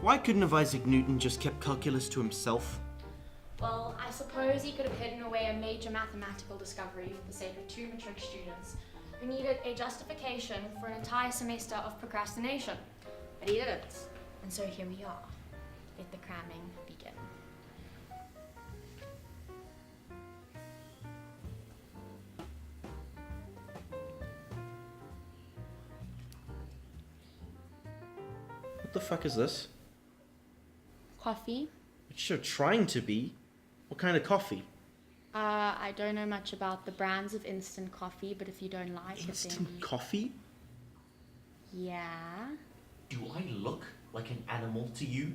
Why couldn't have Isaac Newton just kept calculus to himself? Well, I suppose he could have hidden away a major mathematical discovery for the sake of 2 matric students who needed a justification for an entire semester of procrastination. But he didn't. And so here we are. Let the cramming begin. What the fuck is this? Coffee? It's you're trying to be. What kind of coffee? I don't know much about the brands of instant coffee, but if you don't like Instant it, then... coffee? Yeah? Do I look like an animal to you?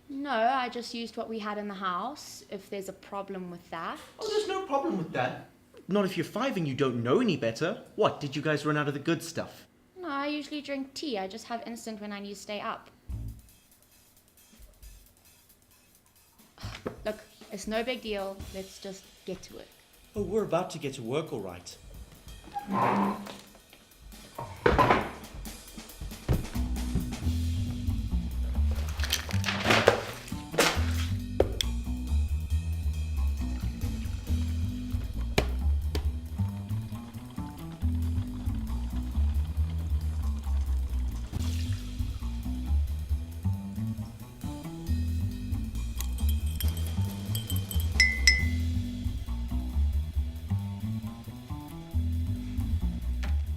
No, I just used what we had in the house, if there's a problem with that. Oh, there's no problem with that. Not if you're 5 and you don't know any better. What, did you guys run out of the good stuff? No, I usually drink tea. I just have instant when I need to stay up. Look, it's no big deal. Let's just get to it. Oh, we're about to get to work, all right.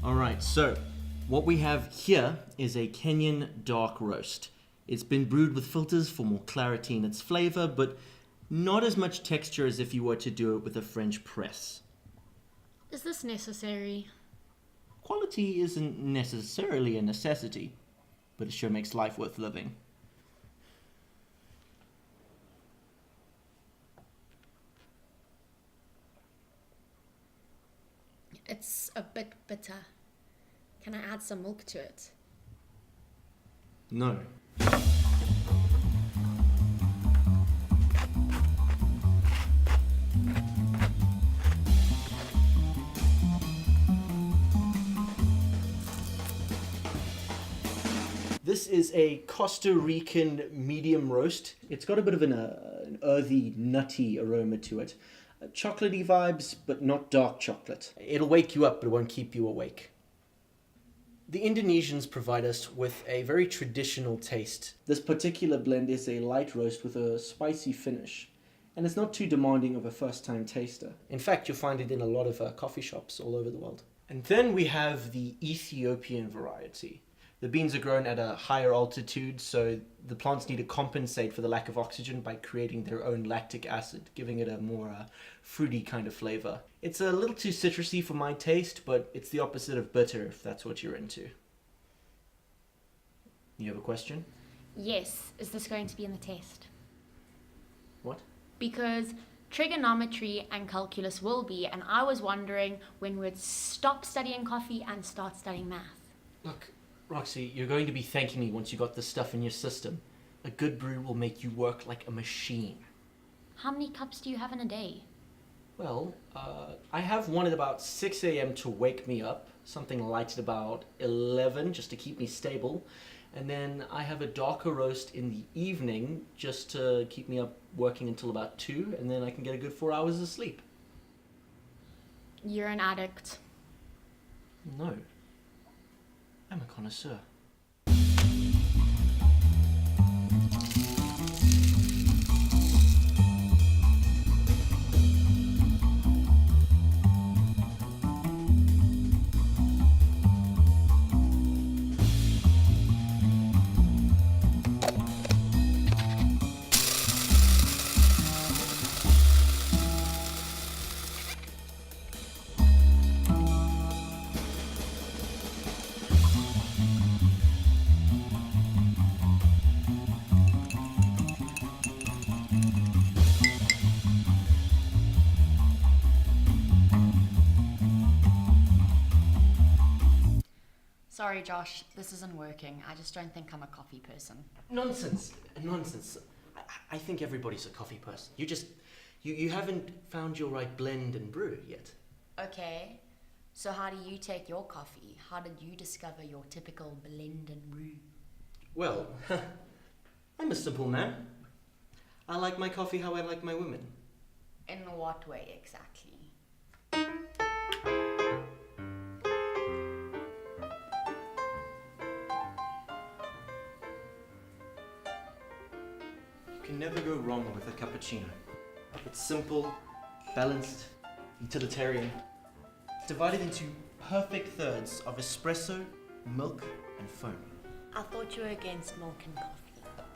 Alright, so what we have here is a Kenyan dark roast. It's been brewed with filters for more clarity in its flavor, but not as much texture as if you were to do it with a French press. Is this necessary? Quality isn't necessarily a necessity, but it sure makes life worth living. It's a bit bitter. Can I add some milk to it? No. This is a Costa Rican medium roast. It's got a bit of an earthy, nutty aroma to it. Chocolatey vibes, but not dark chocolate. It'll wake you up, but it won't keep you awake. The Indonesians provide us with a very traditional taste. This particular blend is a light roast with a spicy finish, and it's not too demanding of a first-time taster. In fact, you'll find it in a lot of coffee shops all over the world. And then we have the Ethiopian variety. The beans are grown at a higher altitude, so the plants need to compensate for the lack of oxygen by creating their own lactic acid, giving it a more fruity kind of flavor. It's a little too citrusy for my taste, but it's the opposite of bitter if that's what you're into. You have a question? Yes. Is this going to be in the test? What? Because trigonometry and calculus will be, and I was wondering when we'd stop studying coffee and start studying math. Look, Roxy, you're going to be thanking me once you got this stuff in your system. A good brew will make you work like a machine. How many cups do you have in a day? Well, I have one at about 6 a.m. to wake me up, something light at about 11 just to keep me stable, and then I have a darker roast in the evening just to keep me up working until about 2, and then I can get a good 4 hours of sleep. You're an addict. No. I'm a connoisseur. Sorry, Josh, this isn't working. I just don't think I'm a coffee person. Nonsense. Nonsense. I think everybody's a coffee person. You haven't found your right blend and brew yet. Okay, so how do you take your coffee? How did you discover your typical blend and brew? Well, I'm a simple man. I like my coffee how I like my women. In what way exactly? You can never go wrong with a cappuccino. It's simple, balanced, utilitarian. Divided into perfect thirds of espresso, milk, and foam. I thought you were against milk and coffee.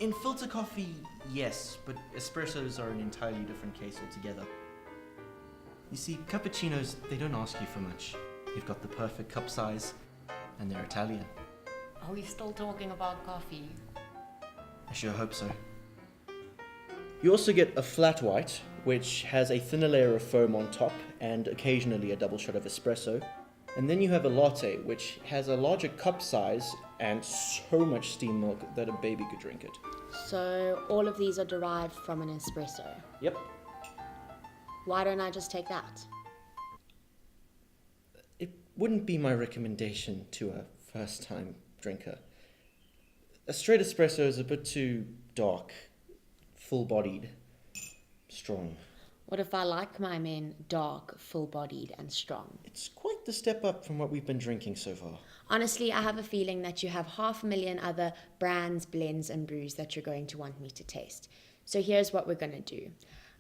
In filter coffee, yes, but espressos are an entirely different case altogether. You see, cappuccinos, they don't ask you for much. You've got the perfect cup size, and they're Italian. Are we still talking about coffee? I sure hope so. You also get a flat white, which has a thinner layer of foam on top and occasionally a double shot of espresso. And then you have a latte, which has a larger cup size and so much steamed milk that a baby could drink it. So all of these are derived from an espresso. Yep. Why don't I just take that? It wouldn't be my recommendation to a first-time drinker. A straight espresso is a bit too dark, full-bodied, strong. What if I like my men dark, full-bodied and strong? It's quite the step up from what we've been drinking so far. Honestly, I have a feeling that you have 500,000 other brands, blends and brews that you're going to want me to taste. So here's what we're going to do.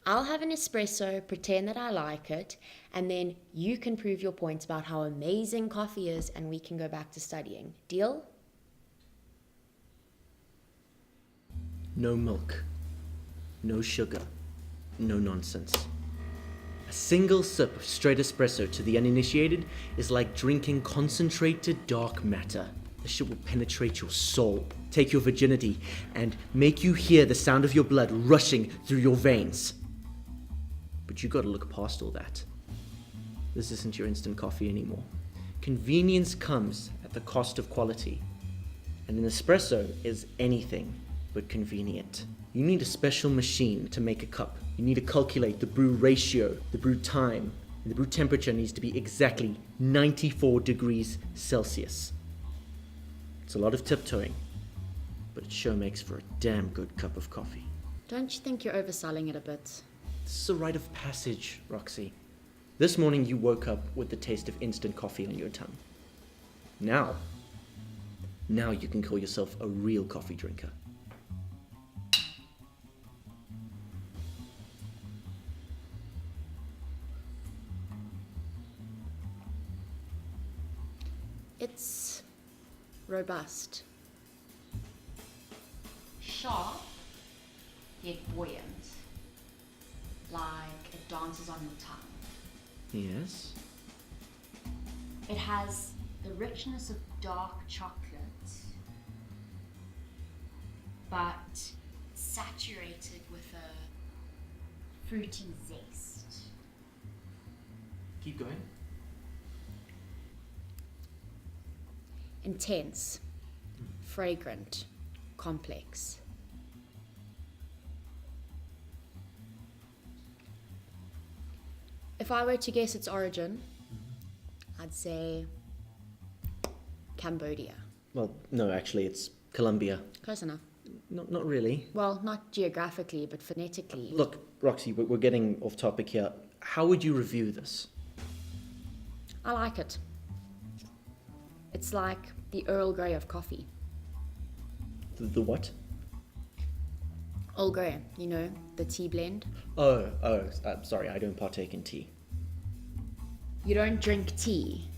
I'll have an espresso, pretend that I like it, and then you can prove your points about how amazing coffee is and we can go back to studying. Deal? No milk, no sugar, no nonsense. A single sip of straight espresso to the uninitiated is like drinking concentrated dark matter. The shit will penetrate your soul, take your virginity, and make you hear the sound of your blood rushing through your veins. But you gotta look past all that. This isn't your instant coffee anymore. Convenience comes at the cost of quality. And an espresso is anything but convenient. You need a special machine to make a cup. You need to calculate the brew ratio, the brew time, and the brew temperature needs to be exactly 94 degrees Celsius. It's a lot of tiptoeing, but it sure makes for a damn good cup of coffee. Don't you think you're overselling it a bit? This is a rite of passage, Roxy. This morning you woke up with the taste of instant coffee on your tongue. Now you can call yourself a real coffee drinker. It's robust. Sharp, yet buoyant. Like it dances on your tongue. Yes? It has the richness of dark chocolate, but saturated with a fruity zest. Keep going. Intense, fragrant, complex. If I were to guess its origin, I'd say Cambodia. Well, no, actually, it's Colombia. Close enough. Not really. Well, not geographically, but phonetically. Look, Roxy, we're getting off topic here. How would you review this? I like it. It's like the Earl Grey of coffee. The what? Earl Grey, you know, the tea blend. Oh, sorry, I don't partake in tea. You don't drink tea.